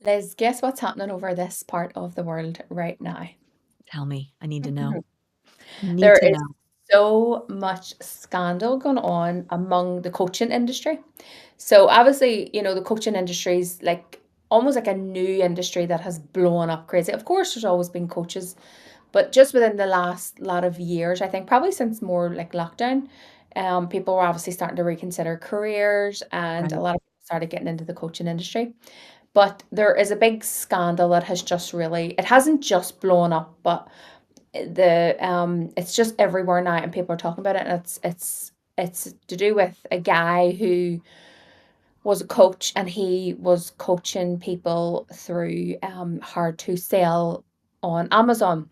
Liz, guess what's happening over this part of the world right now? Tell me. I need to know. Need There to is know. so much scandal going on among the coaching industry. So obviously, the coaching industry is like almost like a new industry that has blown up crazy. Of course, there's always been coaches, but just within the last lot of years, I think probably since more like lockdown, people were obviously starting to reconsider careers, and a Right. lot of people started getting into the coaching industry. But there is a big scandal that has just really, it hasn't just blown up, but it's just everywhere now and people are talking about it, and it's to do with a guy who was a coach, and he was coaching people through hard to sell on Amazon.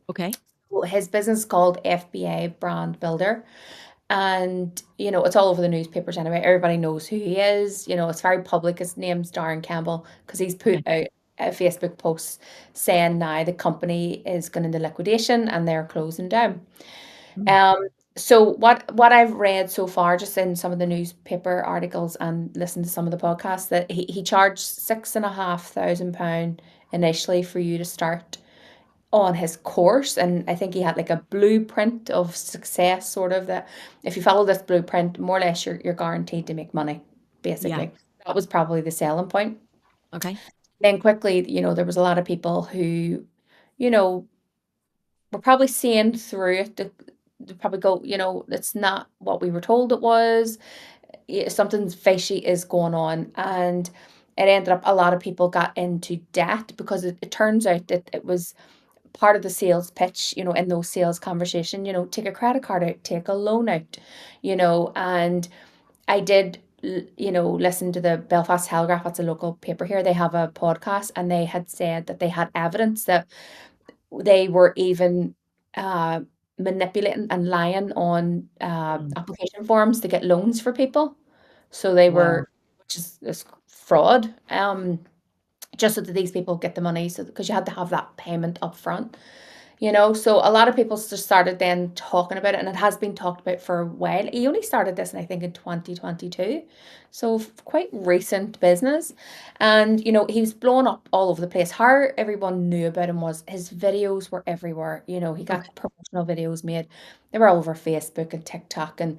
Okay. Well, his business is called FBA Brand Builder, and it's all over the newspapers anyway. Everybody knows who he is. It's very public. His name's Darren Campbell because he's Okay. put out a Facebook post saying now the company is going into liquidation and they're closing down. Mm. Um, so what I've read so far, just in some of the newspaper articles and listened to some of the podcasts, that he charged £6,500 initially for you to start on his course. And I think he had like a blueprint of success, sort of, that if you follow this blueprint, more or less you're guaranteed to make money, Yeah. basically. That was probably the selling point. Okay. Then quickly, there was a lot of people who, you know, were probably seeing through it. To probably go, it's not what we were told it was. Something fishy is going on. And it ended up a lot of people got into debt because it turns out that it was part of the sales pitch, in those sales conversation, take a credit card out, take a loan out, and I did, listen to the Belfast Telegraph. That's a local paper here. They have a podcast, and they had said that they had evidence that they were even uh, manipulating and lying on Mm. application forms to get loans for people. So they Wow. were, which is fraud. Just so that these people get the money, so because you had to have that payment up front. So a lot of people just started then talking about it, and it has been talked about for a while. He only started this, I think, in 2022, so quite recent business. And he was blowing up all over the place. How everyone knew about him was his videos were everywhere. He Okay. got promotional videos made. They were all over Facebook and TikTok, and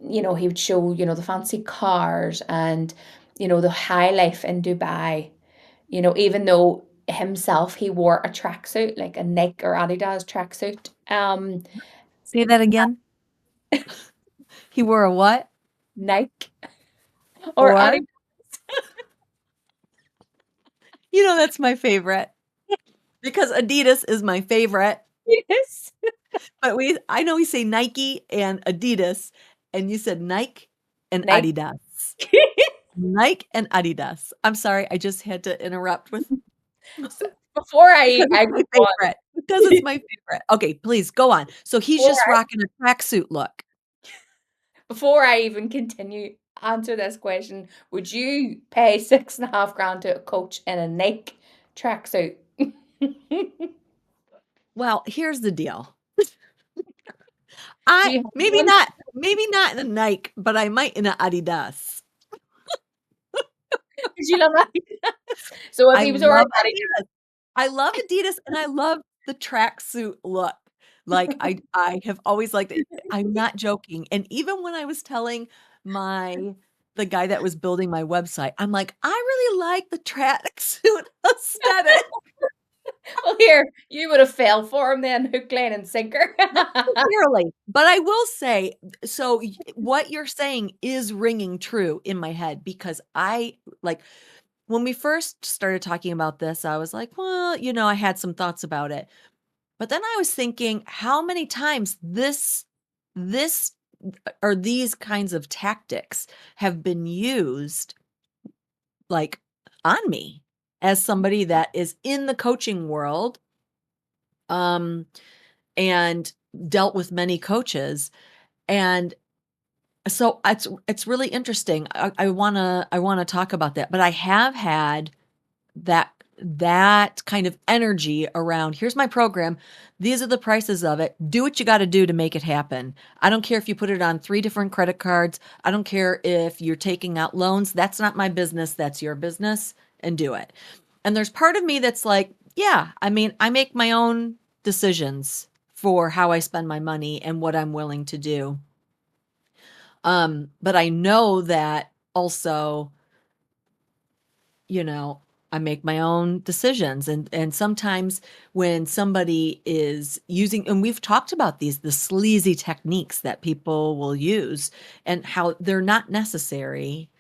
he would show the fancy cars, and the high life in Dubai. Even though himself he wore a tracksuit, like a Nike or Adidas tracksuit. Say that again. He wore a what? Nike or Or, Adidas. that's my favorite because Adidas is my favorite. Yes. But I know we say Nike and Adidas, and you said Nike and Nike. Adidas. Nike and Adidas. I'm sorry. I just had to interrupt with So before because I it's go my on, favorite. Because it's my favorite. Okay, please go on. So he's before just rocking a tracksuit look. before I even continue answer this question, would you pay 6.5 grand to a coach in a Nike tracksuit? Well, here's the deal. Do I you have maybe one? not in a Nike, but I might in a Adidas. Did you love Adidas? So if I he was wearing love Adidas, Adidas. I love Adidas and I love the tracksuit look. Like I have always liked it. I'm not joking. And even when I was telling my the guy that was building my website, I'm like, I really like the tracksuit aesthetic. well, here you would have fell for him then, hook, line, and sinker. Not necessarily, but I will say, so what you're saying is ringing true in my head because I like when we first started talking about this, I was like, well, I had some thoughts about it. But then I was thinking how many times this or these kinds of tactics have been used like on me as somebody that is in the coaching world um and dealt with many coaches and so it's really interesting. I want to talk about that, but I have had that that kind of energy around here's my program, these are the prices of it, do what you got to do to make it happen. I don't care if you put it on 3 different credit cards, I don't care if you're taking out loans, that's not my business, that's your business, and do it. And there's part of me that's like, yeah, I mean, I make my own decisions for how I spend my money and what I'm willing to do. But I know that also, you know, I make my own decisions, and sometimes when somebody is using, and we've talked about these, the sleazy techniques that people will use and how they're not necessary,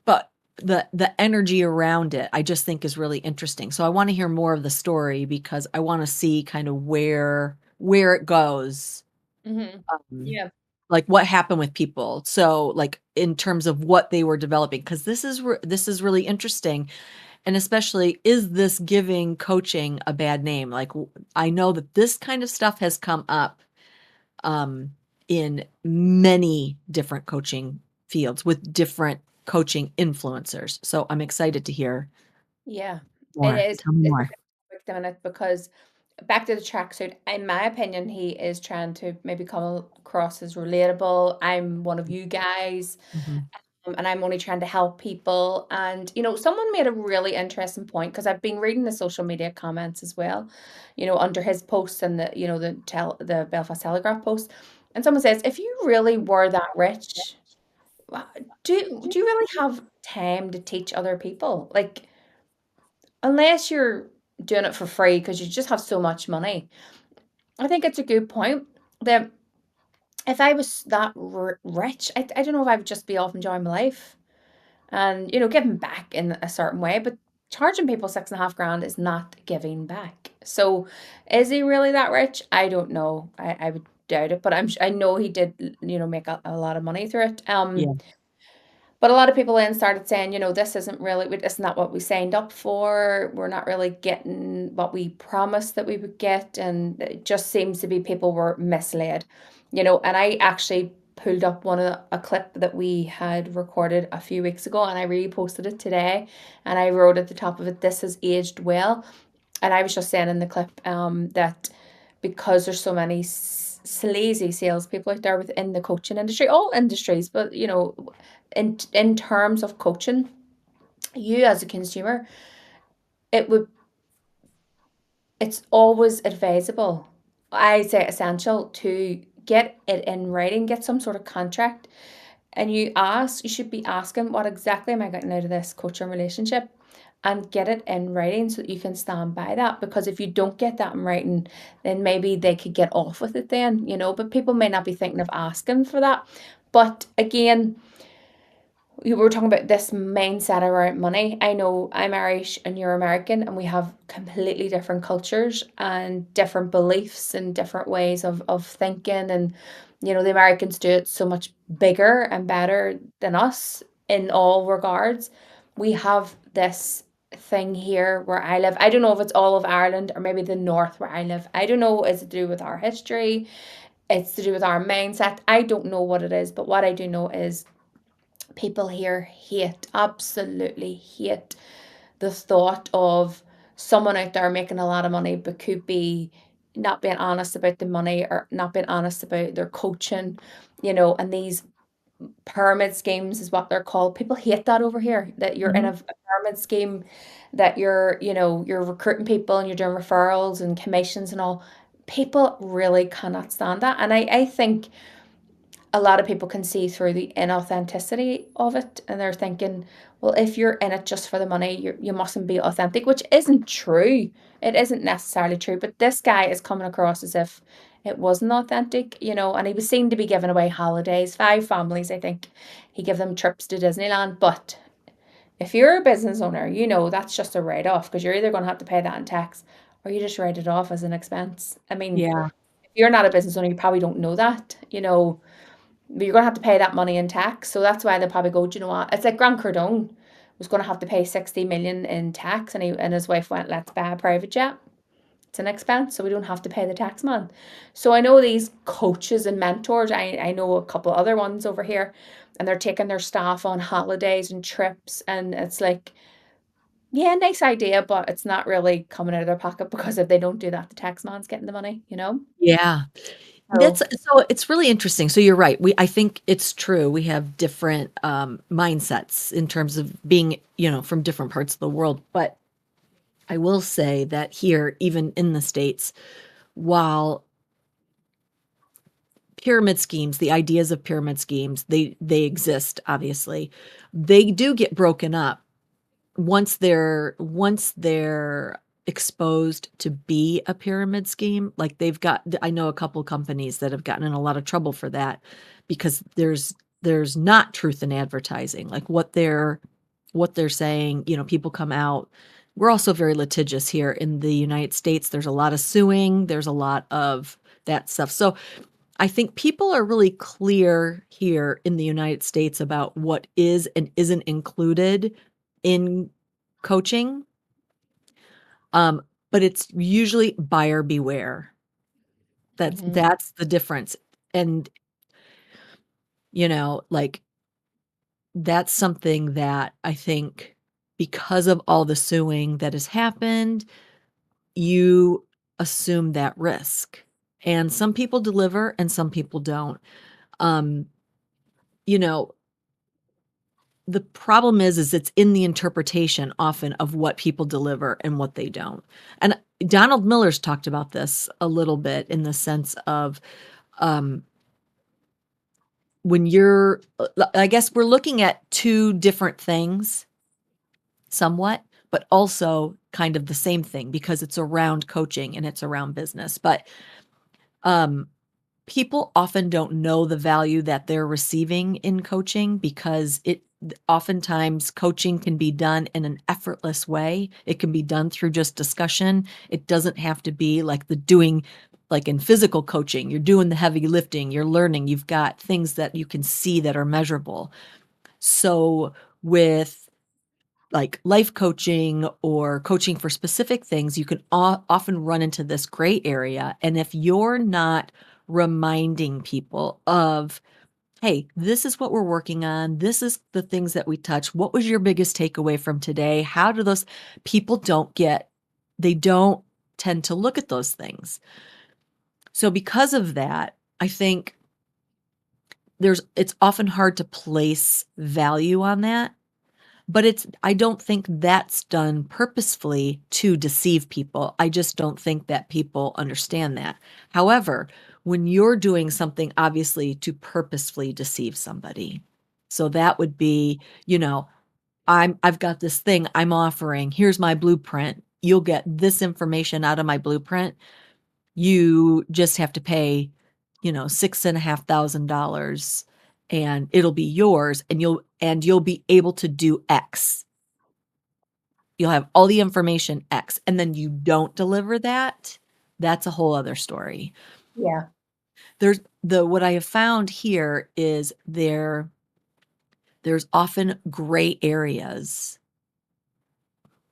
but the energy around it, I just think is really interesting. So I want to hear more of the story because I want to see kind of where it goes. Mhm. Um, Yeah. like what happened with people. So like in terms of what they were developing, because this is really interesting. And especially, is this giving coaching a bad name? Like I know that this kind of stuff has come up um, in many different coaching fields with different coaching influencers. So I'm excited to hear Yeah. It more. is. Tell me It's a more. bit quick minute because back to the tracksuit, in my opinion, he is trying to maybe come across as relatable. I'm one of you guys, Mhm. and I'm only trying to help people. And, someone made a really interesting point because I've been reading the social media comments as well, under his posts and the Belfast Telegraph post. And someone says, if you really were that rich, wha- do you really have time to teach other people? Like, unless you're doing it for free because you just have so much money. I think it's a good point that if I was that rich, I don't know if I would just be off enjoying my life and, giving back in a certain way, but charging people 6.5 grand is not giving back. So is he really that rich? I don't know. I would doubt it, but I know he did, make a lot of money through it. Yeah. But a lot of people then started saying, this isn't really, it's not what we signed up for. We're not really getting what we promised that we would get. And it just seems to be people were misled, And I actually pulled up a clip that we had recorded a few weeks ago and I reposted it today. And I wrote at the top of it, this has aged well. And I was just saying in the clip that because there's so many sleazy salespeople out there within the coaching industry, all industries, but in terms of coaching, you as a consumer, it would it's always advisable. I say essential to get it in writing, get some sort of contract, and you should be asking, what exactly am I getting out of this coaching relationship? And get it in writing so that you can stand by that. Because if you don't get that in writing, then maybe they could get off with it then, but people may not be thinking of asking for that. But again, we were talking about this mindset around money. I know I'm Irish and you're American, and we have completely different cultures and different beliefs and different ways of thinking. And, the Americans do it so much bigger and better than us in all regards. We have this thing here where I live. I don't know if it's all of Ireland or maybe the north where I live. I don't know. Is it to do with our history? It's to do with our mindset. I don't know what it is, but what I do know is people here absolutely hate the thought of someone out there making a lot of money but could be not being honest about the money or not being honest about their coaching, and these pyramid schemes is what they're called. People hate that over here, that you're in Mhm. a pyramid scheme, that you're recruiting people and you're doing referrals and commissions and all. People really cannot stand that. And I think a lot of people can see through the inauthenticity of it and they're thinking, well, if you're in it just for the money, you mustn't be authentic, which isn't true. It isn't necessarily true, but this guy is coming across as if it wasn't authentic, and he was seen to be giving away holidays, 5 families, I think. He gave them trips to Disneyland, but if you're a business owner, that's just a write-off because you're either going to have to pay that in tax or you just write it off as an expense. I mean, Yeah. if you're not a business owner, you probably don't know that. But you're gonna have to pay that money in tax. So that's why they'll probably go, do you know what? It's like Grant Cardone was gonna have to pay 60 million in tax and he and his wife went, let's buy a private jet. It's an expense, so we don't have to pay the tax man. So I know these coaches and mentors, I know a couple other ones over here, and they're taking their staff on holidays and trips, and it's like, yeah, nice idea, but it's not really coming out of their pocket because if they don't do that, the tax man's getting the money. Yeah. That's So so it's really interesting. So you're right. I think it's true. We have different mindsets in terms of being, from different parts of the world. But I will say that here, even in the States, while pyramid schemes, the ideas of pyramid schemes, they exist, obviously. They do get broken up once they're exposed to be a pyramid scheme. Like I know a couple companies that have gotten in a lot of trouble for that because there's not truth in advertising. Like what they're saying, people come out. We're also very litigious here in the United States. There's a lot of suing, there's a lot of that stuff. So I think people are really clear here in the United States about what is and isn't included in coaching. Um, but it's usually buyer beware. That's Mhm. that's the difference. And, like that's something that I think because of all the suing that has happened, you assume that risk. And some people deliver and some people don't. Um, you know, the problem is it's in the interpretation often of what people deliver and what they don't. And Donald Miller's talked about this a little bit in the sense of, um, when you're I guess we're looking at 2 different things somewhat, but also kind of the same thing because it's around coaching and it's around business. But, um people often don't know the value that they're receiving in coaching because oftentimes coaching can be done in an effortless way. It can be done through just discussion. It doesn't have to be like like in physical coaching, you're doing the heavy lifting, you're learning, you've got things that you can see that are measurable. So with like life coaching or coaching for specific things, you can often run into this gray area. And if you're not reminding people of, hey, this is what we're working on, this is the things that we touch. What was your biggest takeaway from today? How do those people they don't tend to look at those things. So because of that, I think it's often hard to place value on that. But I don't think that's done purposefully to deceive people. I just don't think that people understand that. However, when you're doing something obviously to purposefully deceive somebody, so that would be, I've got this thing I'm offering. Here's my blueprint. You'll get this information out of my blueprint. You just have to pay, $6,500 and it'll be yours and you'll be able to do X. You'll have all the information X, and then you don't deliver that, that's a whole other story. Yeah. What I have found here is there's often gray areas.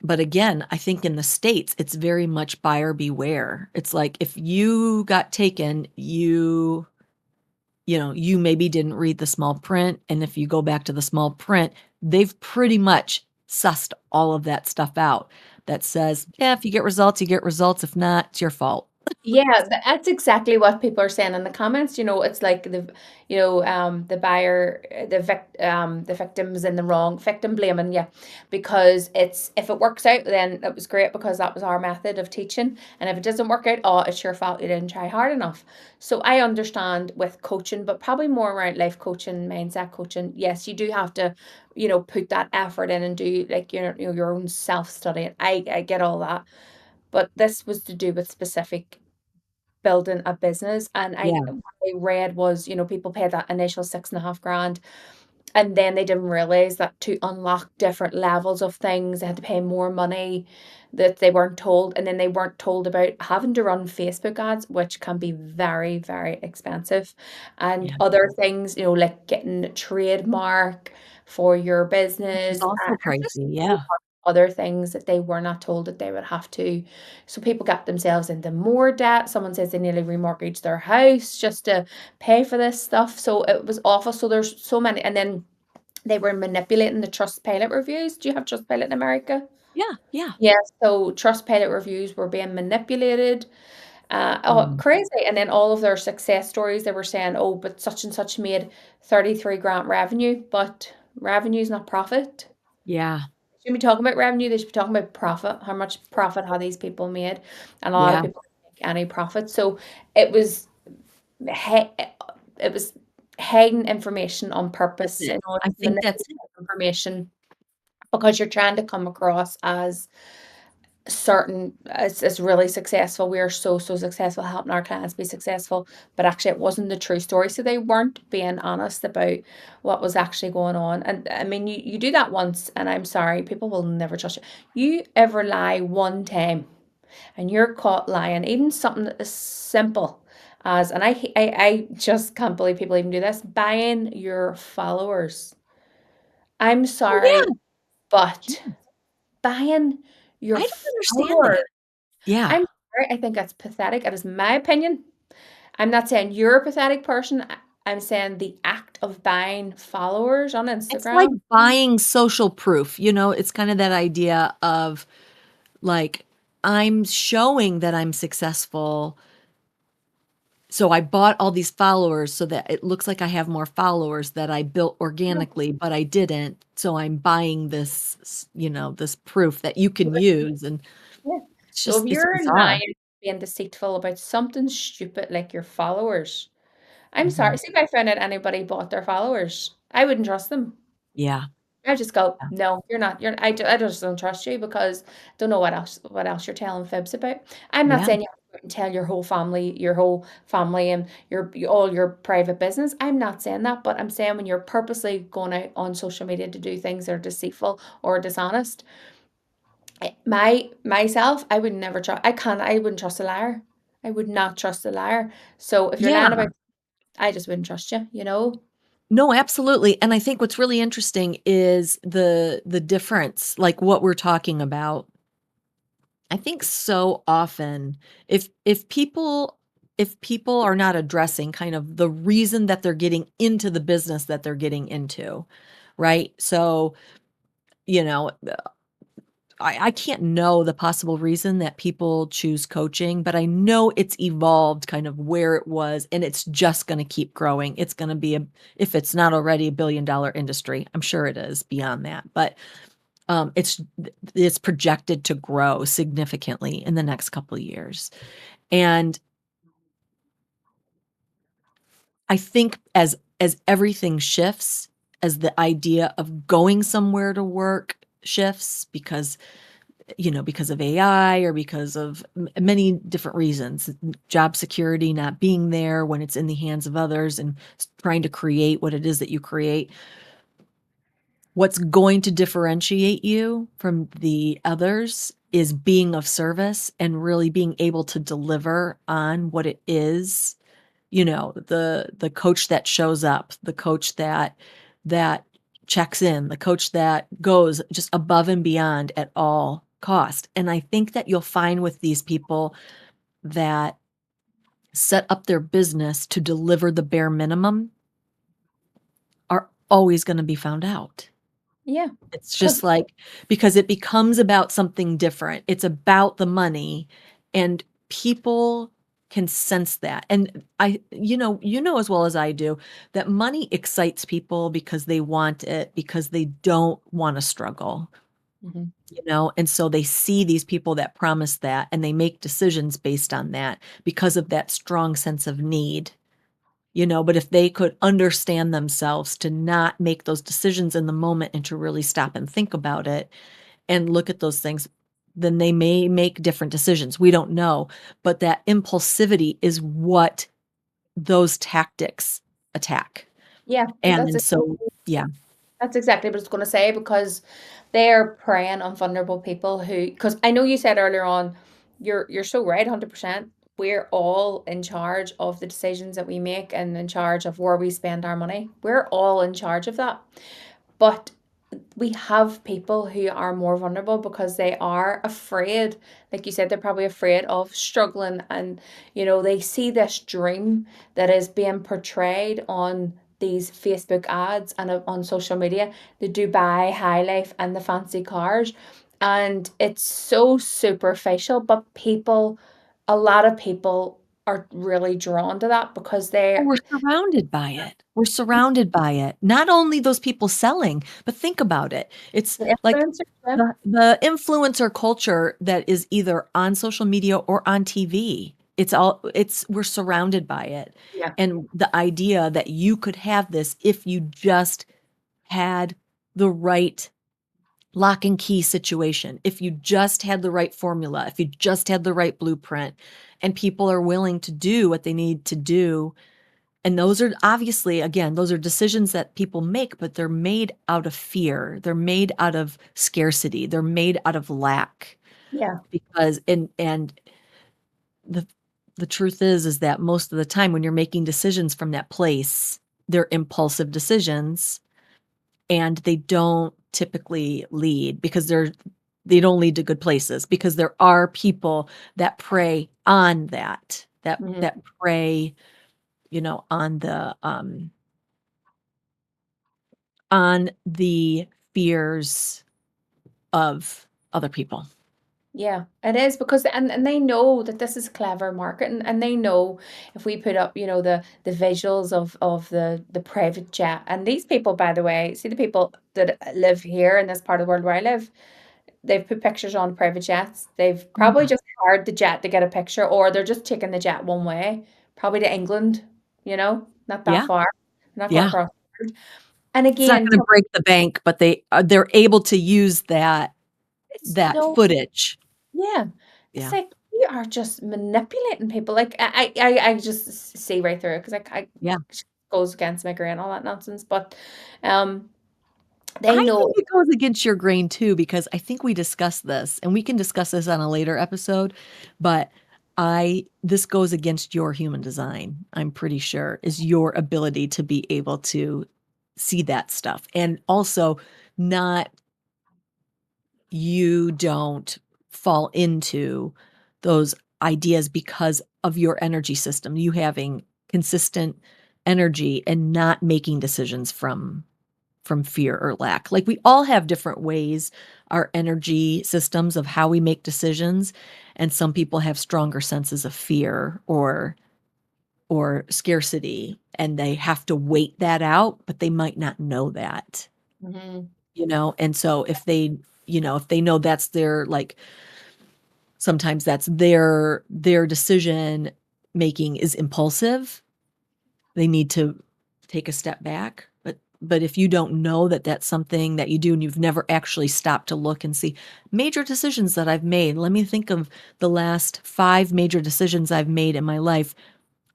But again, I think in the States, it's very much buyer beware. It's like if you got taken, you maybe didn't read the small print. And if you go back to the small print, they've pretty much sussed all of that stuff out that says, yeah, if you get results, you get results. If not, it's your fault. Yeah, that's exactly what people are saying in the comments. It's like the buyer, the victim's in the wrong, victim blaming, yeah, because it's if it works out, then it was great because that was our method of teaching, and if it doesn't work out, oh, it's your fault you didn't try hard enough. So I understand with coaching, but probably more around life coaching, mindset coaching. Yes, you do have to, put that effort in and do like your own self study. I get all that, but this was to do with specific building a business. And Yeah. what I read was, people paid that initial 6.5 grand, and then they didn't realize that to unlock different levels of things, they had to pay more money that they weren't told. And then they weren't told about having to run Facebook ads, which can be very, very expensive. And Yeah. other things, like getting a trademark for your Which is business, also and just pricey. so Yeah. much other things that they were not told that they would have to. So people got themselves into more debt. Someone says they nearly remortgaged their house just to pay for this stuff. So it was awful. So there's so many. And then they were manipulating the Trustpilot reviews. Do you have Trustpilot in America? Yeah. Yeah. Yeah, so Trustpilot reviews were being manipulated. Oh, Um, crazy. And then all of their success stories, they were saying, oh, but such and such made 33 grand revenue, but revenue is not profit. yeah. shouldn't be talking about revenue, they should be talking about profit. How much profit have these people made? And a lot of Yeah, people didn't make any profit. So it was hi- it was hiding information on that's purpose, it. in order I to think that's manipulate it. information, because you're trying to come across as certain, as really successful. We are so successful helping our clients be successful, but actually it wasn't the true story. So they weren't being honest about what was actually going on. And I mean, you do that once, and I'm sorry, people will never trust you. You ever lie one time and you're caught lying, even something as simple as, and I just can't believe people even do this, buying your followers. I'm Oh, sorry, yeah, but yeah. buying your I don't understand followers, that. Yeah. I'm sorry, I think that's pathetic. It is my opinion. I'm not saying you're a pathetic person. I'm saying the act of buying followers on It's like Instagram. buying social proof, it's kinda that idea of, like, I'm showing that I'm successful, so I bought all these followers so that it looks like I have more followers that I built No, organically, but I didn't, so I'm buying this proof that you so can use, and yeah. it's So just if it's you're bizarre. lying, being deceitful about something stupid like your followers, I'm sorry. Mhm. See, if I found out anybody bought their followers, I wouldn't trust them. Yeah, I just go, yeah, no, you're not. I just don't trust you, because I don't know what else you're telling fibs about. I'm not yeah, saying you have to go out and tell your whole family and all your private business. I'm not saying that, but I'm saying when you're purposely going out on social media to do things that are deceitful or dishonest, myself, I would never trust. I wouldn't trust a liar. I would not trust a liar. So if you're lying yeah. about, I just wouldn't trust you. You know? No, absolutely, and I think what's really interesting is the difference, like, what we're talking about. I think so often if people are not addressing kind of the reason that they're getting into the business that they're getting into, right? So, you know, I can't know the possible reason that people choose coaching, but I know it's evolved kind of where it was, and it's just gonna keep growing. It's gonna be if it's not already a billion-dollar industry, I'm sure it is beyond that, but, it's projected to grow significantly in the next couple of years, and I think as everything shifts, as the idea of going somewhere to work shifts because of AI or because of many different reasons, job security not being there when it's in the hands of others and trying to create what it is that you create. What's going to differentiate you from the others is being of service and really being able to deliver on what it is, the coach that shows up, the coach that checks in, the coach that goes just above and beyond at all cost. And I think that you'll find with these people that set up their business to deliver the bare minimum are always gonna be found out. Yeah. It's Because just like because it becomes about something different. It's about the money, and people can sense that. And you know as well as I do that money excites people because they want it, because they don't wanna struggle, and so they see these people that promise that, and they make decisions based on that because of that strong sense of need, but if they could understand themselves to not make those decisions in the moment and to really stop and think about it and look at those things, then they may make different decisions. We don't know. But that impulsivity is what those tactics attack. yeah, And so, yeah. that's exactly what I was going to say, because they're preying on vulnerable people who, because I know you said earlier on, you're so right, 100%. We're all in charge of the decisions that we make and in charge of where we spend our money. We're all in charge of that. But we have people who are more vulnerable because they are afraid. Like you said, they're probably afraid of struggling, and they see this dream that is being portrayed on these Facebook ads and on social media, the Dubai high life and the fancy cars, and it's so superficial. But a lot of people are really drawn to that because Oh, they're we're surrounded by it. We're surrounded by it. Not only those people selling, but think about it. It's the like influencers. Yeah. the influencer culture that is either on social media or on TV. We're surrounded by it. Yeah. And the idea that you could have this if you just had the right lock and key situation, if you just had the right formula, if you just had the right blueprint, and people are willing to do what they need to do. And those are obviously, again, those are decisions that people make, but they're made out of fear. They're made out of scarcity. They're made out of lack. Yeah. Because and the the truth is that most of the time when you're making decisions from that place, they're impulsive decisions and they don't typically lead because they don't lead to good places because there are people that prey on Mhm. that prey, on the fears of other people. Yeah, it is because and they know that this is clever marketing, and they know if we put up, the visuals of the private jet, and these people, by the way, see the people that live here in this part of the world where I live, they've put pictures on private jets. They've probably Yeah. just hired the jet to get a picture, or they're just taking the jet one way, probably to England, not that Yeah, far, not going yeah. across the world. And It's not again, gonna break the bank, but they're able to use it's that no. footage. Yeah. It's Yeah, like we are just manipulating people. Like I just see right through it because I yeah. just goes against my grain, all that nonsense. But um they I know. think it goes against your grain too, because I think we discussed this, and we can discuss this on a later episode, but this goes against your human design, I'm pretty sure, is your ability to be able to see that stuff. And also not you don't fall into those ideas because of your energy system, you having consistent energy and not making decisions from fear or lack. Like we all have different ways, our energy systems of how we make decisions, and some people have stronger senses of fear or scarcity and they have to wait that out, but they might not know that. Mhm. And so if they know that's their like sometimes that's their decision making is impulsive, they need to take a step back. But if you don't know that that's something that you do and you've never actually stopped to look and see major decisions that I've made, let me think of the last 5 major decisions I've made in my life.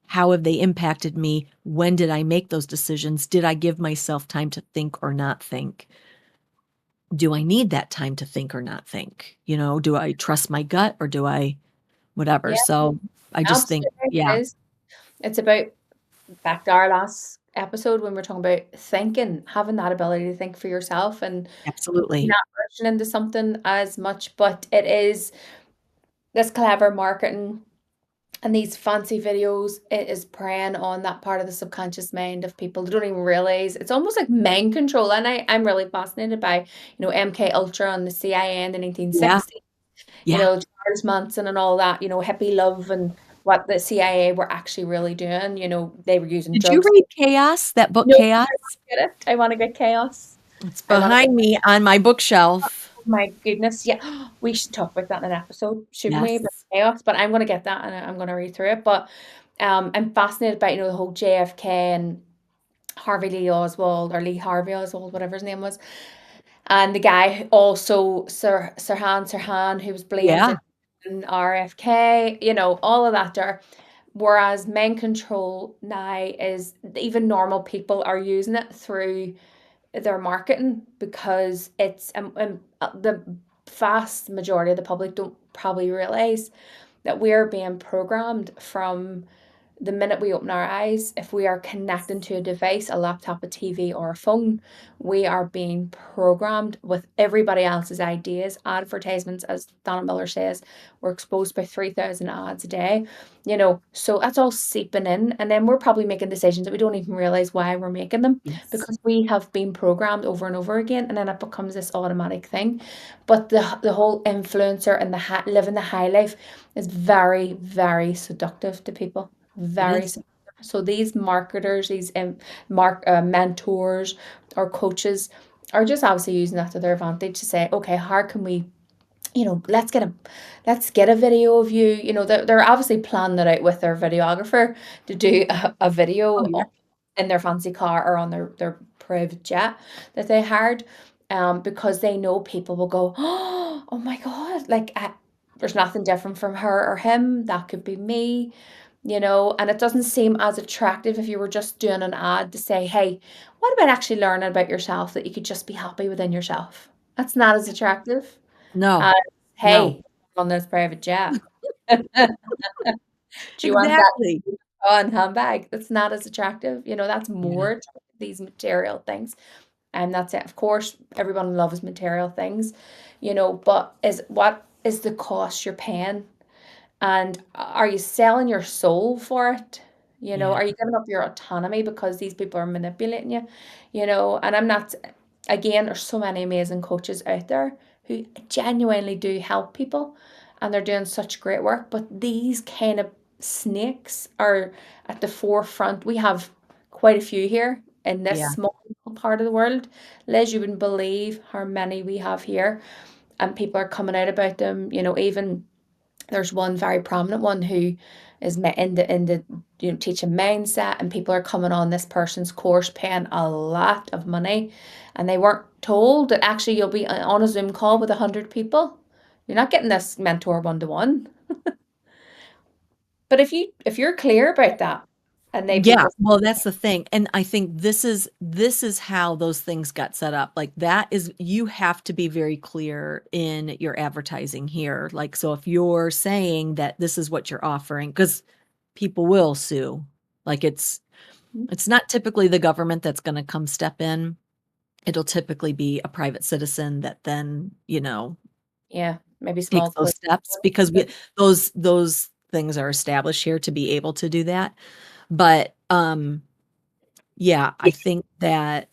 How have they impacted me? When did I make those decisions? Did I give myself time to think or not think? Do I need that time to think or not think? Do I trust my gut or do I whatever? Yeah, So I just think, absolutely it yeah, is. It's about back to our last episode when we're talking about thinking, having that ability to think for yourself and absolutely. not rushing into something as much. But it is this clever marketing and these fancy videos, it is preying on that part of the subconscious mind of people. They don't even realize it's almost like mind control. And I'm really fascinated by, MK Ultra and the CIA in the Yeah, 1960s, yeah. Charles Manson and all that, hippie love and what the CIA were actually really doing. They were using Did you drugs. read Chaos, that book No, Chaos? I want to get it. I want to get chaos. It's I want to get behind me on my bookshelf. Oh my goodness. Yeah. We should talk about that in an episode, shouldn't we? About Yes. chaos. But I'm gonna get that and I'm gonna read through it. But I'm fascinated by, the whole JFK and Harvey Lee Oswald or Lee Harvey Oswald, whatever his name was. And the guy also Sirhan, who was blamed Yeah, in RFK, all of that there. Whereas mind control now is even normal people are using it through their marketing because the vast majority of the public don't probably realize that we're being programmed from the minute we open our eyes, if we are connecting to a device, a laptop, a TV, or a phone, we are being programmed with everybody else's ideas, advertisements, as Donna Miller says, we're exposed by 3,000 ads a day, so that's all seeping in. And then we're probably making decisions that we don't even realize why we're making them Yes. because we have been programmed over and over again. And then it becomes this automatic thing. But the whole influencer and living the high life is very, very seductive to people. It Very is. seductive. So these marketers, these mentors or coaches are just obviously using that to their advantage to say, okay, how can we, let's get a video of you. They're obviously planning it out with their videographer to do a Oh, video yeah. in their fancy car or on their private jet that they hired, because they know people will go, oh my God, like there's nothing different from her or him. That could be me, and it doesn't seem as attractive if you were just doing an ad to say, hey, what about actually learning about yourself that you could just be happy within yourself? That's not as attractive No, as, no. hey, on this private jet. Do you want that Exactly. on handbag? That's not as attractive. That's Yeah. more attractive, these material things. And that's it. Of course, everyone loves material things, but what is the cost you're paying? And are you selling your soul for it? Yeah. Are you giving up your autonomy because these people are manipulating you? And I'm not, again, there's so many amazing coaches out there who genuinely do help people and they're doing such great work. But these kind of snakes are at the forefront. We have quite a few here in this Yeah. small part of the world. Liz, you wouldn't believe how many we have here, and people are coming out about them. Even there's one very prominent one who is in the teaching mindset, and people are coming on this person's course paying a lot of money, and they weren't told that actually you'll be on a Zoom call with 100 people. You're not getting this mentor one to one. But if you're clear about that, and they Yeah, people, well, that's the thing, and I think this is how those things got set up, like, that is you have to be very clear in your advertising here, like, so if you're saying that this is what you're offering, because people will sue, like, it's not typically the government that's gonna come step in, it'll typically be a private citizen that then, yeah, maybe takes small those claims. steps because we those things are established here to be able to do that, but, yeah, I think that,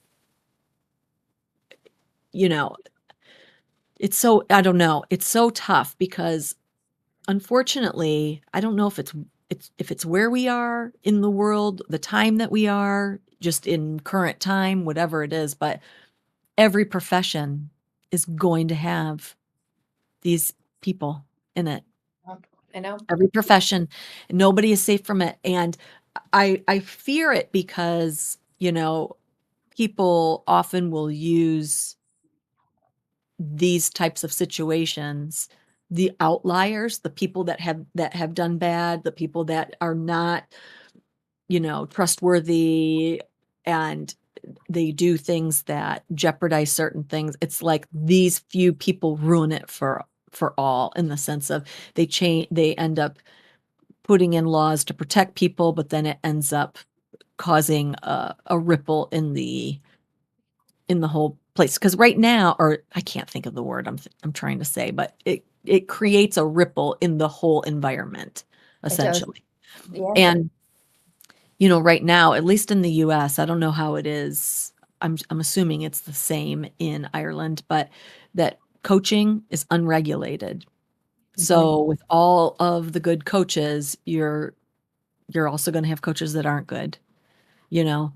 you know, it's so I don't know, it's so tough because unfortunately, I don't know if it's where we are in the world, the time that we are, just in current time, whatever it is, but every profession is going to have these people in it. I know. Every profession, nobody is safe from it, and I fear it because, people often will use these types of situations, the outliers, the people that have done bad, the people that are not, trustworthy, and they do things that jeopardize certain things. It's like these few people ruin it for all in the sense of they end up putting in laws to protect people, but then it ends up causing a ripple in the whole place. Because right now, or I can't think of the word I'm trying to say, but it creates a ripple in the whole environment, It does. essentially. Yeah. And, right now, at least in the US, I don't know how it is. I'm assuming it's the same in Ireland, but that coaching is unregulated. Hmm. So with all of the good coaches, you're also gonna have coaches that aren't good. you know?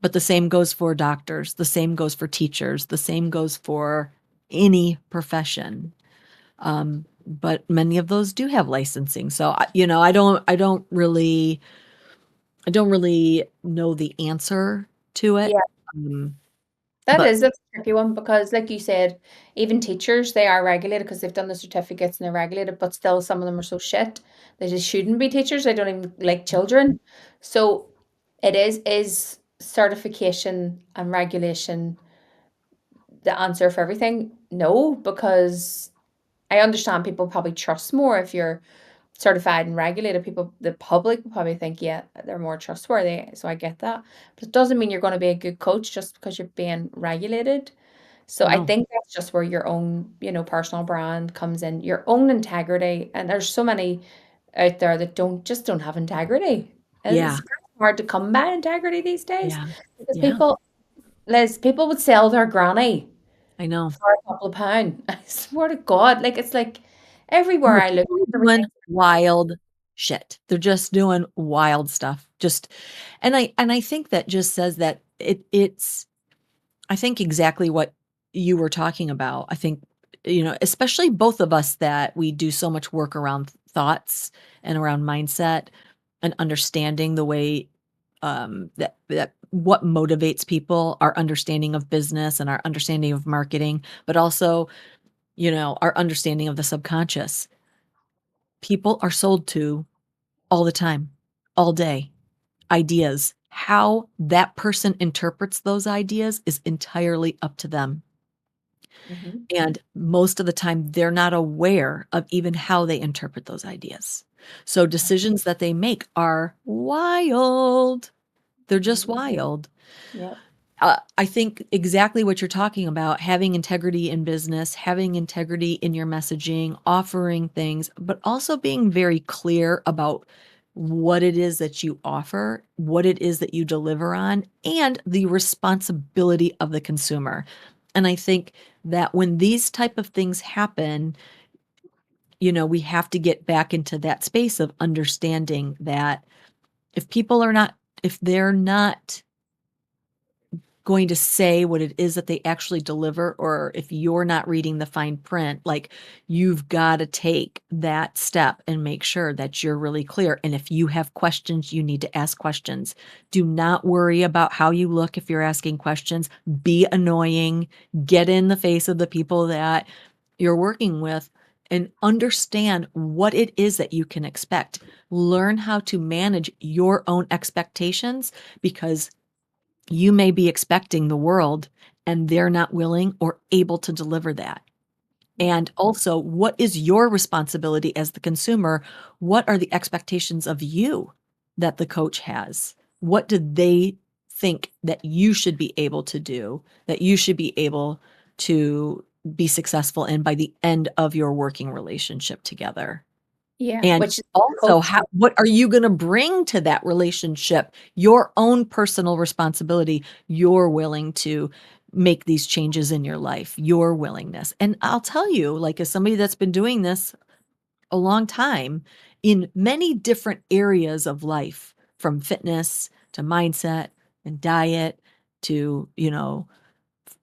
But the same goes for doctors, the same goes for teachers, the same goes for any profession. But many of those do have licensing. So, I don't really know the answer to it. Yeah. Um, That but is that's a tricky one because, like you said, even teachers, they are regulated because they've done the certificates and they're regulated, but still some of them are so shit. They just shouldn't be teachers. They don't even like children. So is certification and regulation the answer for everything? No, because I understand people probably trust more if you're certified and regulated, the public will probably think, yeah, they're more trustworthy. So I get that. But it doesn't mean you're going to be a good coach just because you're being regulated. So I No. think that's just where your own, personal brand comes in, your own integrity. And there's so many out there that don't have integrity. And it's Yeah. kind of hard to come by integrity these days Yeah. because Yeah. people would sell their granny I know. for a couple of pound. I swear to God, like it's like everywhere No, I look, people are doing everything. wild shit. They're just doing wild stuff. Just and I think that just says that it's I think exactly what you were talking about. I think, especially both of us that we do so much work around thoughts and around mindset and understanding the way that what motivates people, our understanding of business and our understanding of marketing, but also, our understanding of the subconscious. People are sold to all the time, all day, ideas. How that person interprets those ideas is entirely up to them. Mhm. And most of the time, they're not aware of even how they interpret those ideas. So decisions that they make are wild. They're just Mhm. wild. Yep. I think exactly what you're talking about, having integrity in business, having integrity in your messaging, offering things, but also being very clear about what it is that you offer, what it is that you deliver on, and the responsibility of the consumer. And I think that when these type of things happen, we have to get back into that space of understanding that if people are not if they're not going to say what it is that they actually deliver, or if you're not reading the fine print, like, you've gotta take that step and make sure that you're really clear, and if you have questions, you need to ask questions. Do not worry about how you look if you're asking questions. Be annoying, get in the face of the people that you're working with, and understand what it is that you can expect. Learn how to manage your own expectations because you may be expecting the world and they're not willing or able to deliver that. Yep. And also, what is your responsibility as the consumer? What are the expectations of you that the coach has? What do they think that you should be able to do, that you should be able to be successful in by the end of your working relationship together? Yeah, And which is also, coach. how what are you gonna bring to that relationship? Your own personal responsibility, you're willing to make these changes in your life, your willingness. And I'll tell you, like, as somebody that's been doing this a long time in many different areas of life, from fitness to mindset and diet to,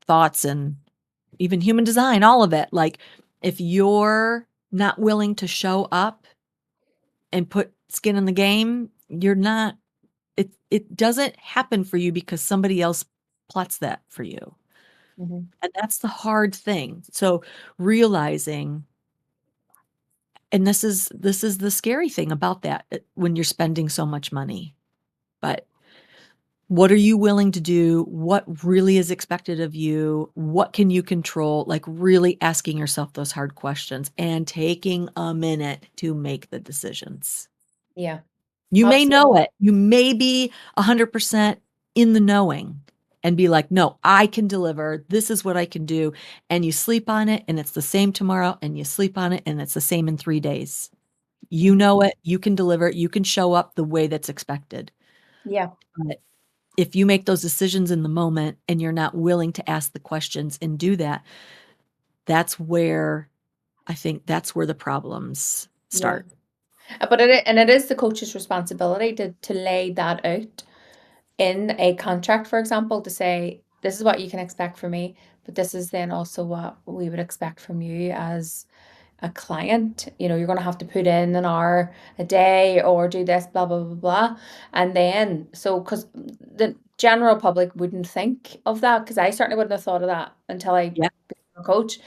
thoughts and even human design, all of it. Like, if you're not willing to show up and put skin in the game, you're not it doesn't happen for you because somebody else plots that for you. Mhm. And that's the hard thing. So realizing and this is the scary thing about that when you're spending so much money. But what are you willing to do? What really is expected of you? What can you control? Like really asking yourself those hard questions and taking a minute to make the decisions. Yeah, You may absolutely. know it. You may be 100% in the knowing and be like, "No, I can deliver. This is what I can do." And you sleep on it and it's the same tomorrow and you sleep on it and it's the same in 3 days. You Mhm. know it, you can deliver it, you can show up the way that's expected. Yeah, But if you make those decisions in the moment and you're not willing to ask the questions and do that, that's where I think that's where the problems yeah. start. But it is the coach's responsibility to lay that out in a contract, for example, to say, this is what you can expect from me, but this is then also what we would expect from you as a client. You're going to have to put in an hour a day or do this, blah, blah, blah, blah. And then, so, because the general public wouldn't think of that, because I certainly wouldn't have thought of that until I Yeah. became a coach,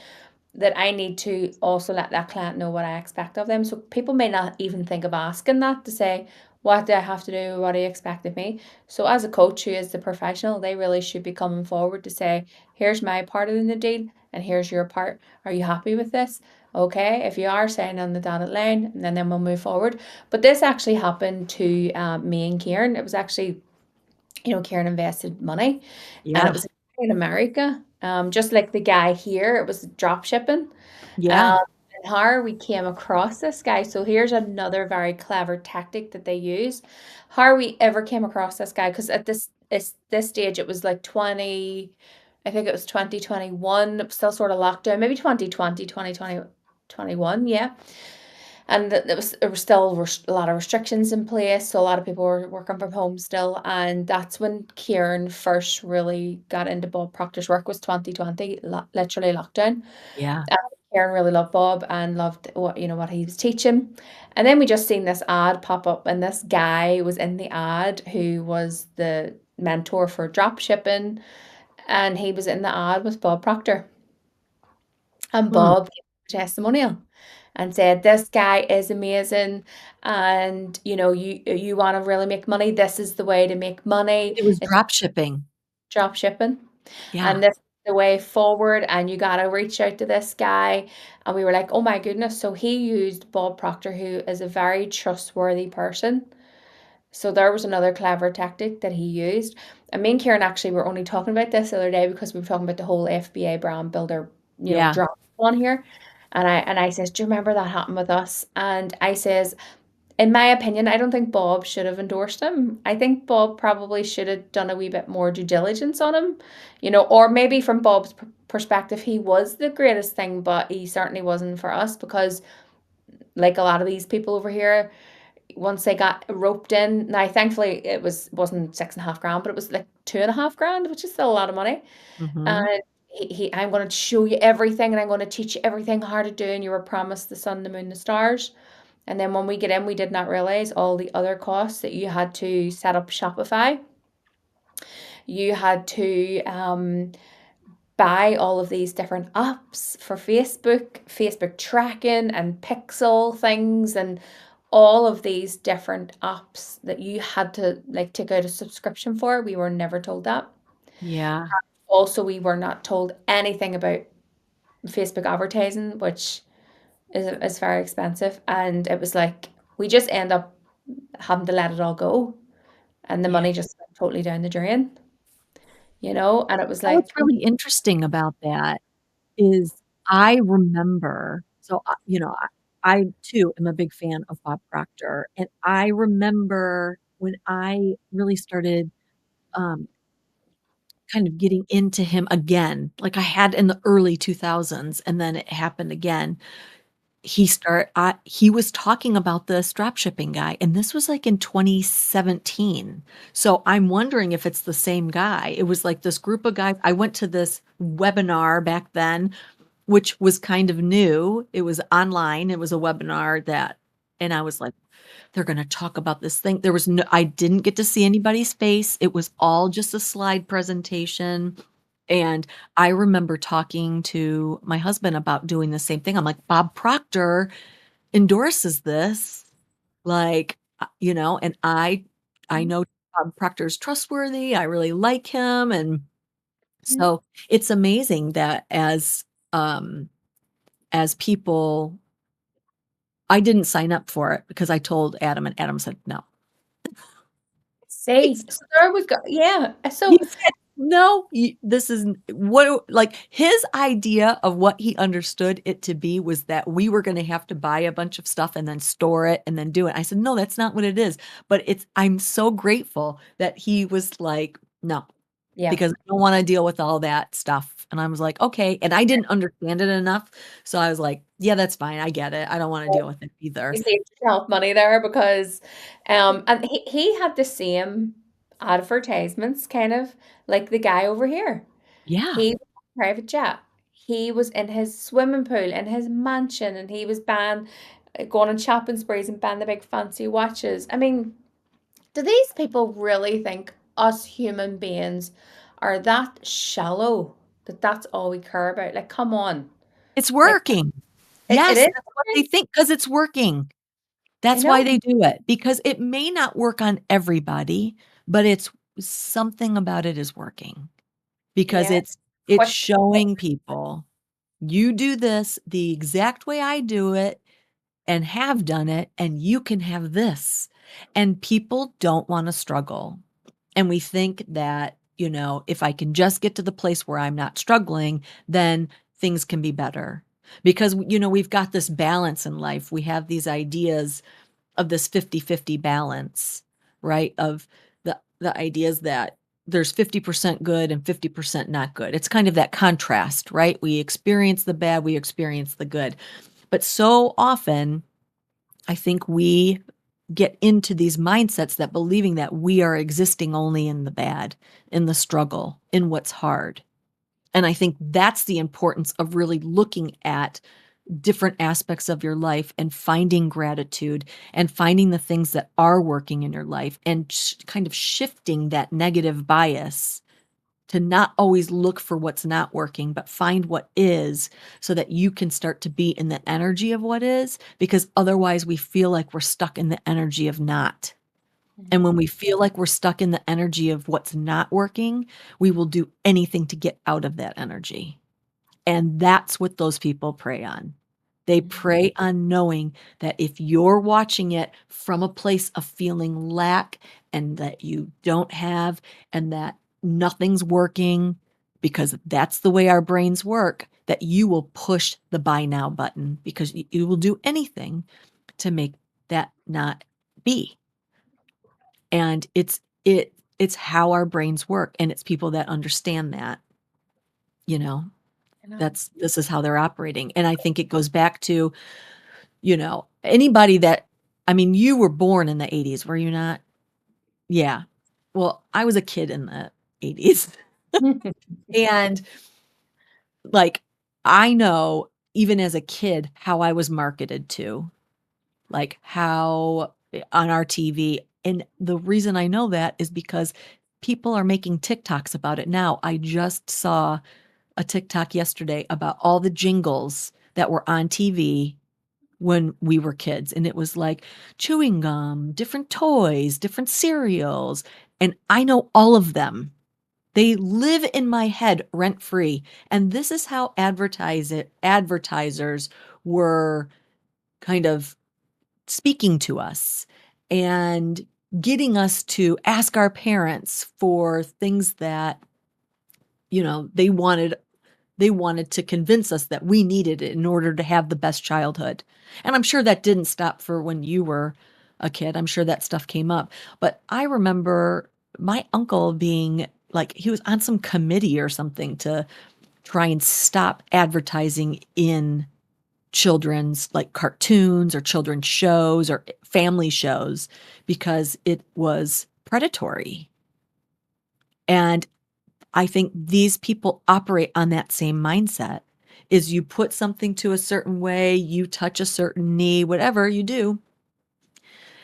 that I need to also let that client know what I expect of them. So people may not even think of asking that to say, What do I have to do? What do you expect of me? So as a coach who is the professional, they really should be coming forward to say, here's my part of the deal and here's your part. Are you happy with this? Okay, if you are, saying on the dotted line, and then we'll move forward. But this actually happened to me and Kieran. It was actually, Kieran invested money, and it Yeah. was in America. Just like the guy here, it was drop shipping. Yeah. Um, and how we came across this guy. So here's another very clever tactic that they use. How we ever came across this guy, because at this stage it was like 20, I think it was 2021, it was still sort of locked down, maybe 2020, 2020, 21, yeah. And there was still a lot of restrictions in place, so a lot of people were working from home still, and that's when Kieran first really got into Bob Proctor's work, was 2020, literally lockdown. Yeah. um, Karen really loved Bob and loved what he was teaching. And then we just seen this ad pop up, and this guy was in the ad who was the mentor for drop shipping, and he was in the ad with Bob Proctor. And Hmm. Bob gave a testimonial and said, "This guy is amazing, and you want to really make money. This is the way to make money. It was It's drop shipping. drop shipping." Yeah. And this is the way forward, and you got to reach out to this guy. And we were like, oh my goodness. So he used Bob Proctor, who is a very trustworthy person. So there was another clever tactic that he used. And me and Kieran actually were only talking about this the other day, because we were talking about the whole FBA Brand Builder, Yeah. drop on here. And I says, do you remember that happened with us? And I says, in my opinion, I don't think Bob should have endorsed him. I think Bob probably should have done a wee bit more due diligence on him, or maybe from Bob's perspective, he was the greatest thing, but he certainly wasn't for us, because, like a lot of these people over here, once they got roped in, now thankfully wasn't 6.5 grand, but it was like 2.5 grand, which is still a lot of money. Mhm. And I'm going to show you everything, and I'm going to teach you everything how to do, and you were promised the sun, the moon, the stars. And then when we get in, we did not realize all the other costs that you had to set up Shopify. You had to buy all of these different apps for Facebook tracking and pixel things, and all of these different apps that you had to like take out a subscription for. We were never told that. Yeah. Also, we were not told anything about Facebook advertising, which is very expensive. And it was like we just end up having to let it all go, and the Yeah. money just went totally down the drain, and it was Now what's like, really interesting about that is I remember I too am a big fan of Bob Proctor, and I remember when I really started, um, kind of getting into him again, like I had in the early 2000s, and then it happened again. He was talking about the drop shipping guy, and this was, like, in 2017. So, I'm wondering if it's the same guy. It was, like, this group of guys I went to this webinar back then, which was kind of new. It was online. It was a webinar that and I was like, "They're gonna talk about this thing." I didn't get to see anybody's face. It was all just a slide presentation, and I remember talking to my husband about doing the same thing. I'm like, "Bob Proctor endorses this, like, and I know Bob Proctor's trustworthy. I really like him." And so it's amazing that um, as people I didn't sign up for it because I told Adam, and Adam said, "No." see, so there we go. Yeah. He So said, "No, this is what," like, his idea of what he understood it to be was that we were gonna have to buy a bunch of stuff and then store it and then do it. I said, "No, that's not what it is." But I'm so grateful that he was like, "No, yeah. because I don't wanna deal with all that stuff." And I was like, "Okay." And I didn't understand it enough, so I was like, "Yeah, that's fine. I get it. I don't wanna deal with it either." You saved yourself money there, because and he had the same advertisements, kind of like the guy over here. Yeah. He was on a private jet. He was in his swimming pool in his mansion, and he was buying going on shopping sprees and buying the big fancy watches. I mean, do these people really think us human beings are that shallow, that that's all we care about? Like, come on. It's Like, working. it Yes, is that's what they working. think because it's working. I That's why know. they do it, because it may not work on everybody, but it's something about it is working because Yeah, it's quick. showing people you do this the exact way I do it and have done it, and you can have this. And people don't want to struggle. And we think that, if I can just get to the place where I'm not struggling, then things can be better. Because, we've got this balance in life. We have these ideas of this 50-50 balance, right? Of the ideas that there's 50% good and 50% not good. It's kind of that contrast, right? We experience the bad, we experience the good. But so often, I think we get into these mindsets that believing that we are existing only in the bad, in the struggle, in what's hard. And I think that's the importance of really looking at different aspects of your life and finding gratitude and finding the things that are working in your life and kind of shifting that negative bias to not always look for what's not working, but find what is so that you can start to be in the energy of what is, because otherwise we feel like we're stuck in the energy of not. And Mhm. when we feel like we're stuck in the energy of what's not working, we will do anything to get out of that energy. And that's what those people prey on. They Mhm. prey on knowing that if you're watching it from a place of feeling lack and that you don't have and that nothing's working, because that's the way our brains work, that you will push the buy now button because you will do anything to make that not be. And it's how our brains work, and it's people that understand that, you know. I know. This is how they're operating. And I think it goes back to, anybody that I mean, you were born in the 80s, were you not? Yeah. Well, I was a kid in the 80s. And like I know even as a kid how I was marketed to, like how on our TV. And the reason I know that is because people are making TikToks about it now. I just saw a TikTok yesterday about all the jingles that were on TV when we were kids. And it was like chewing gum, different toys, different cereals. And I know all of them. They live in my head rent free. And this is how advertisers were kind of speaking to us and getting us to ask our parents for things that, they wanted to convince us that we needed it in order to have the best childhood. And I'm sure that didn't stop for when you were a kid. I'm sure that stuff came up. But I remember my uncle being like, he was on some committee or something to try and stop advertising in children's like cartoons or children's shows or family shows because it was predatory. And I think these people operate on that same mindset. Is you put something to a certain way, you touch a certain knee, whatever you do.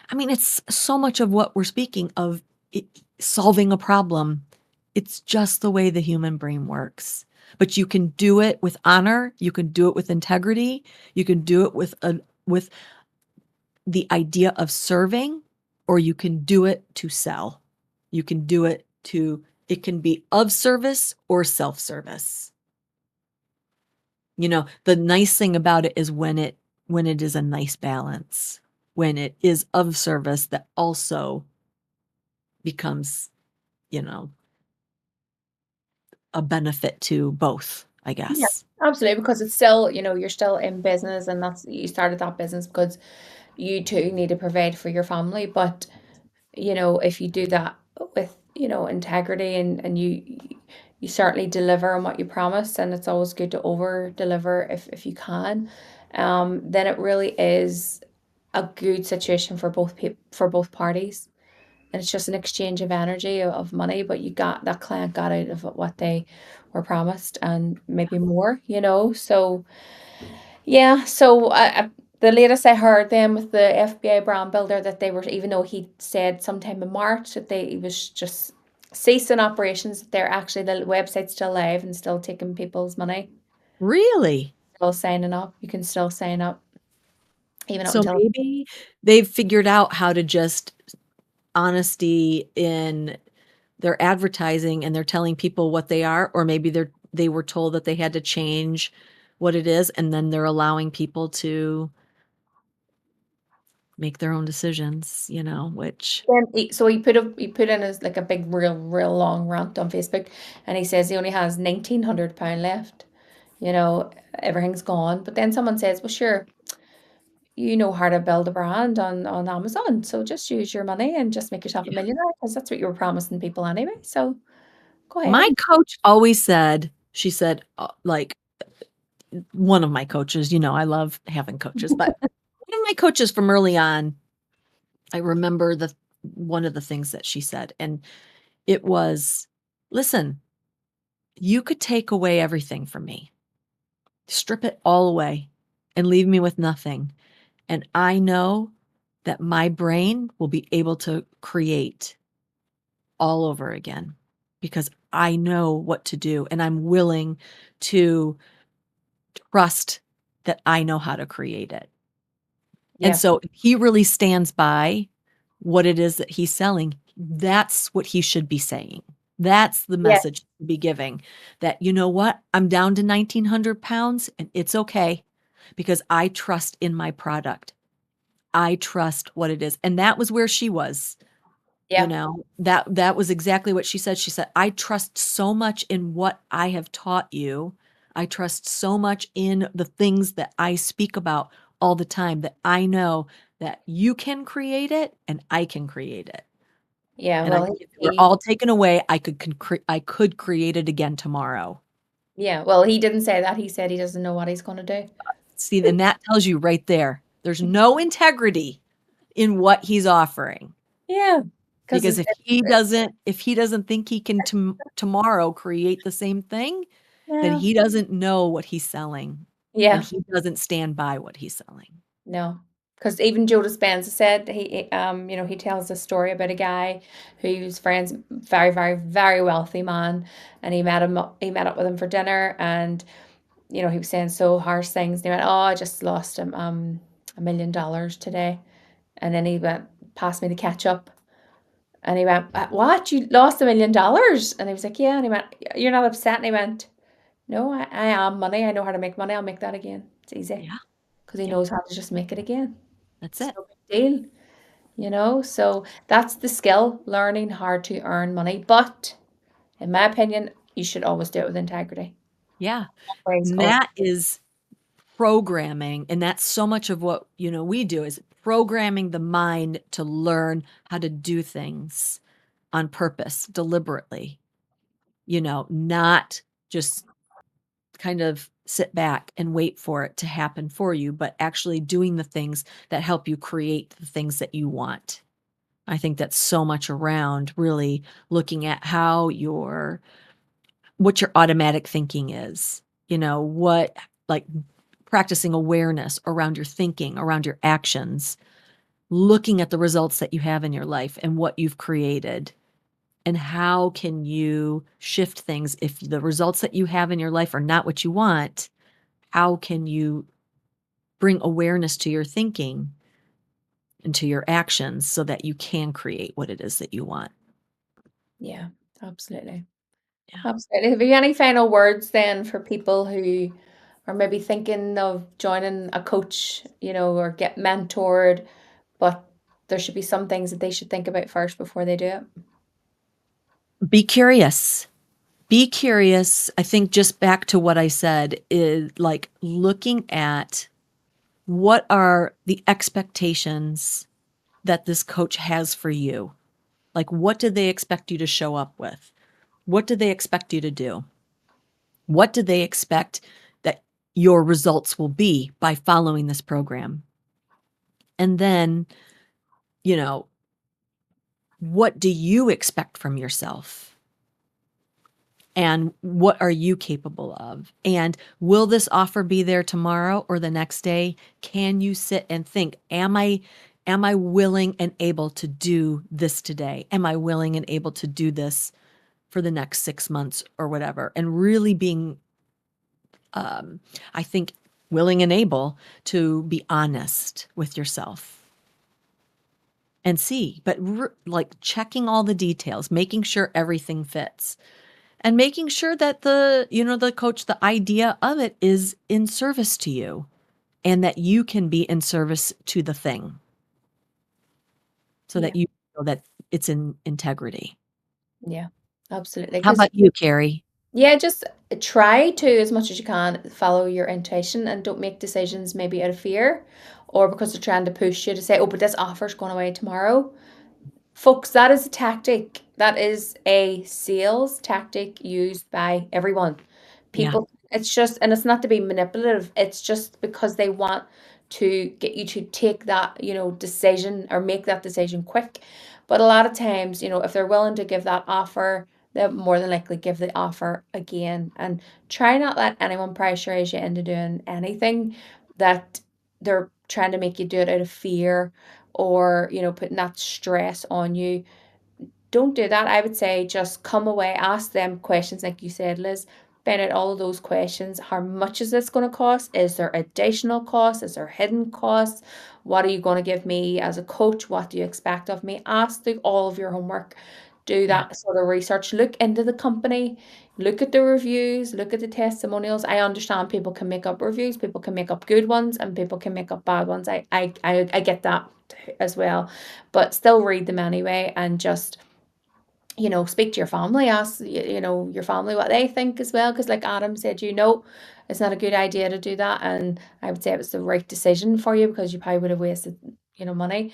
I mean, it's so much of what we're speaking of, it, solving a problem. It's just the way the human brain works. But you can do it with honor, you can do it with integrity, you can do it with the idea of serving, or you can do it to sell. You can do it to, it can be of service or self-service. The nice thing about it is when it is a nice balance, when it is of service that also becomes, you know, a benefit to both, I Yeah, guess. absolutely, because it's still, you're still in business and that's you started that business because you too need to provide for your family. But, if you do that with, integrity and you certainly deliver on what you promise, and it's always good to over deliver if you can, then it really is a good situation for for both parties. And it's just an exchange of energy of money, but you got that client got out of it what they were promised and maybe more, So yeah, so the latest I heard then with the FBA Brand Builder that they were, even though he said sometime in March that he was just ceasing operations, they're actually the website's still live and still taking people's money, Really? still signing up. You can still sign up. even up So until maybe they've figured out how to just honesty in their advertising and they're telling people what they are, or maybe they were told that they had to change what it is, and then they're allowing people to make their own decisions, which then he put in his like a big real long rant on Facebook, and he says he only has £1,900 left. You know, everything's gone. But then someone says, well, sure, you know how to build a brand on Amazon, so just use your money and just make yourself a yeah. millionaire because that's what you were promising people anyway. So go ahead My and coach always said, she said, like, one of my coaches, I love having coaches, but one of my coaches from early on, I remember the one of the things that she said, and it was, "Listen, you could take away everything from me. Strip it all away and leave me with nothing. And I know that my brain will be able to create all over again because I know what to do and I'm willing to trust that I know how to create it." And yeah, so if he really stands by what it is that he's selling, that's what he should be saying. That's the yeah, message to be giving, that, you know what? I'm down to 1,900 pounds and it's okay because I trust in my product. I trust what it is. And that was where she was. yeah, That was exactly what she said. She said, "I trust so much in what I have taught you. I trust so much in the things that I speak about all the time that I know that you can create it and I can create it. yeah. And I Well, think if it were all taken away, I could create it again tomorrow." yeah. Well, he didn't say that. He said he doesn't know what he's going to do. See, and that tells you right there, there's no integrity in what he's offering. Yeah, because Because if he doesn't think he can tomorrow create the same thing, then yeah, he doesn't know what he's selling, and yeah. he doesn't stand by what he's selling. No, because even Joe Dispenza said he tells a story about a guy who's friends, very wealthy man, and he met up with him for dinner, and he was saying so harsh things. And he went, "Oh, I just lost $1 million today," and then he went, "Pass me the ketchup," and he went, "What? You lost $1 million?" And he was like, "Yeah," and he went, "You're not upset?" And he went, "No, I am money. I know how to make money. I'll make that again. It's easy." Yeah, Because he yeah, knows how to just make it again. that's It's it. no big deal, So that's the skill, learning how to earn money. But in my opinion, you should always do it with integrity. Yeah, Always, and always. that is programming, and that's so much of what, we do is programming the mind to learn how to do things on purpose, deliberately, not just kind of sit back and wait for it to happen for you, but actually doing the things that help you create the things that you want. I think that's so much around really looking at what your automatic thinking is. What, like, practicing awareness around your thinking, around your actions, looking at the results that you have in your life and what you've created. And how can you shift things if the results that you have in your life are not what you want? How can you bring awareness to your thinking and to your actions so that you can create what it is that you want? Yeah, absolutely. Yeah. Absolutely. Have you any final words then for people who are maybe thinking of joining a coach, or get mentored, but there should be some things that they should think about first before they do it? Be curious. Be curious. I think just back to what I said is like looking at what are the expectations that this coach has for you? Like, what do they expect you to show up with? What do they expect you to do? What do they expect that your results will be by following this program? And then, you know, what do you expect from yourself? And what are you capable of? And will this offer be there tomorrow or the next day? Can you sit and think, am I willing and able to do this today? Am I willing and able to do this for the next 6 months or whatever? And really being, um, I think willing and able to be honest with yourself and see, but like checking all the details, making sure everything fits. And making sure that the coach, the idea of it is in service to you and that you can be in service to the thing so Yeah. that you know that it's in integrity. Yeah. Absolutely. How Because about you, Carrie? yeah, just try to, as much as you can, follow your intuition and don't make decisions maybe out of fear or because they're trying to push you to say, oh, but this offer's going away tomorrow. Folks, that is a tactic. That is a sales tactic used by everyone. Yeah. People, it's just, and it's not to be manipulative, it's just because they want to get you to take that, decision or make that decision quick. But a lot of times, if they're willing to give that offer, they'll more than likely give the offer again. And try not let anyone pressurize you into doing anything that they're trying to make you do it out of fear or putting that stress on you. Don't do that. I would say just come away, ask them questions like you said, Liz. Find out all of those questions. How much is this going to cost? Is there additional costs? Is there hidden costs? What are you going to give me as a coach? What do you expect of me? Ask, do all of your homework. Do Yeah. that sort of research. Look into the company. Look at the reviews. Look at the testimonials. I understand people can make up reviews. People can make up good ones, and people can make up bad ones. I get that as well, but still read them anyway, and just speak to your family, ask your family what they think as well, because like Adam said, it's not a good idea to do that, and I would say it was the right decision for you because you probably would have wasted money.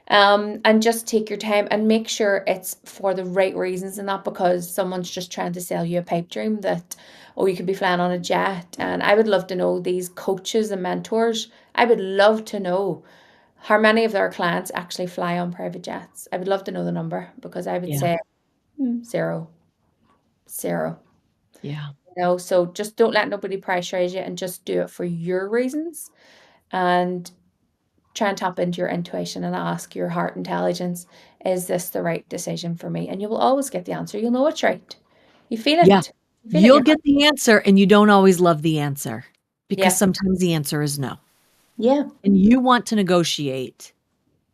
And just take your time and make sure it's for the right reasons and not because someone's just trying to sell you a pipe dream that, oh, you could be flying on a jet. And I would love to know, these coaches and mentors, I would love to know how many of their clients actually fly on private jets. I would love to know the number, because I would Yeah. say zero, zero. Yeah. So just don't let nobody pressurize you and just do it for your reasons, and try and tap into your intuition and ask your heart intelligence, is this the right decision for me? And you will always get the answer. You'll know it's right. You feel Yeah. it. You feel it in You'll your heart. get the answer and you don't always love the answer because Yeah. sometimes the answer is no. Yeah. And you want to negotiate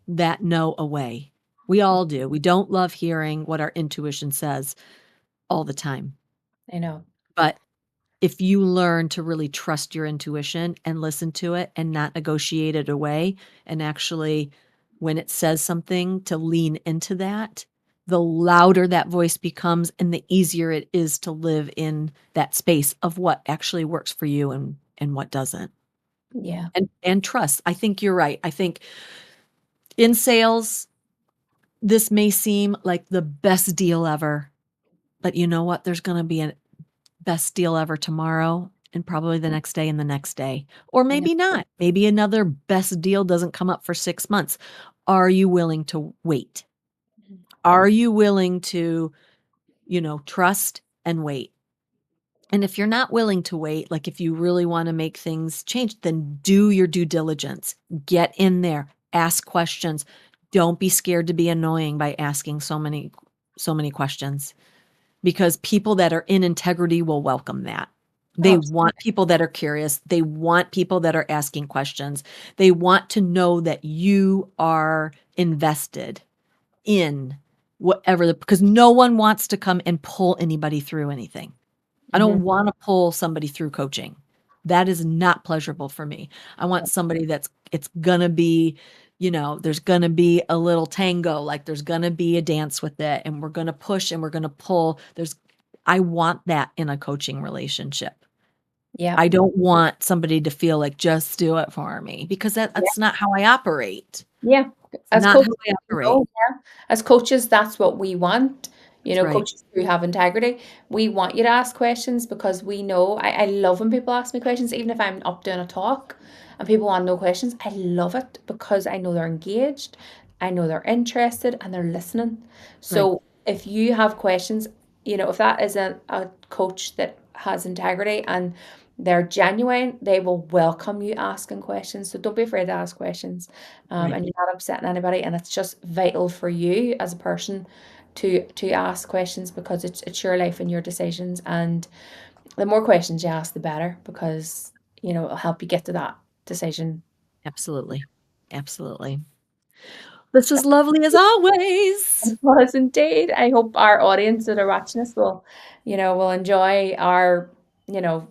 that no away. We all do. We don't love hearing what our intuition says all the time. I know. But if you learn to really trust your intuition and listen to it and not negotiate it away, and actually, when it says something, to lean into that, the louder that voice becomes and the easier it is to live in that space of what actually works for you and what doesn't. Yeah. And trust. I think you're right. I think in sales, this may seem like the best deal ever, but you know what? There's going to be a best deal ever tomorrow and probably the next day and the next day. Or I know. maybe not. Maybe another best deal doesn't come up for 6 months. Are you willing to wait? Mhm. Are you willing to, trust and wait? And if you're not willing to wait, like if you really want to make things change, then do your due diligence. Get in there, ask questions. Don't be scared to be annoying by asking so many questions, because people that are in integrity will welcome that. They Oh, want people that are curious. They want people that are asking questions. They want to know that you are invested in whatever, because no one wants to come and pull anybody through anything. I hmm. don't want to pull somebody through coaching. That is not pleasurable for me. I want somebody it's gonna be, there's gonna be a little tango, like there's gonna be a dance with it, and we're gonna push and we're gonna pull. I want that in a coaching relationship. Yeah. I don't want somebody to feel like, just do it for me, because Yeah. that's not how I operate. Yeah. It's As not how coaches, I operate. as coaches, that's what we want. That's right. Coaches who have integrity, we want you to ask questions because we know, I love when people ask me questions, even if I'm up doing a talk and people want to know questions. I love it because I know they're engaged, I know they're interested, and they're listening. Right. So if you have questions, if that is a coach that has integrity and they're genuine, they will welcome you asking questions. So don't be afraid to ask questions, Right. and you're not upsetting anybody. And it's just vital for you as a person to ask questions because it's your life and your decisions. And the more questions you ask, the better, because it'll help you get to that decision. Absolutely. Absolutely. This was lovely as always. It was indeed. I hope our audience that are watching us will enjoy our,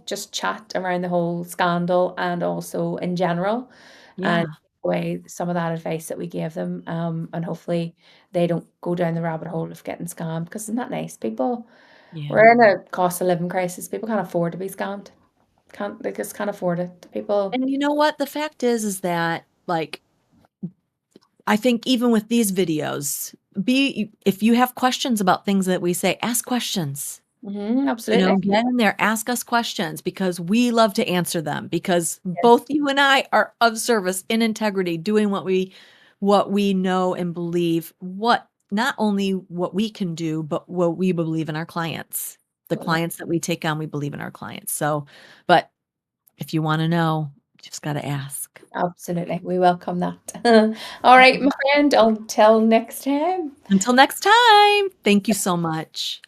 just chat around the whole scandal and also in general, and Yeah, take away some of that advice that we gave them. And hopefully they don't go down the rabbit hole of getting scammed because isn't that nice? yeah. We're in a cost of living crisis. People can't afford to be scammed. They just can't afford it. People. And you know what? The fact is that, like, I think even with these videos, be if you have questions about things that we say, ask questions. Absolutely. Get in there, ask us questions because we love to answer them because both you and I are of service in integrity, doing what we know and believe, what not only what we can do, but what we believe in our clients. The Absolutely. clients that we take on, we believe in our clients. So, but if you want to know, you just got to ask. Absolutely. We welcome that. All right, my friend, until next time. Until next time, thank you so much.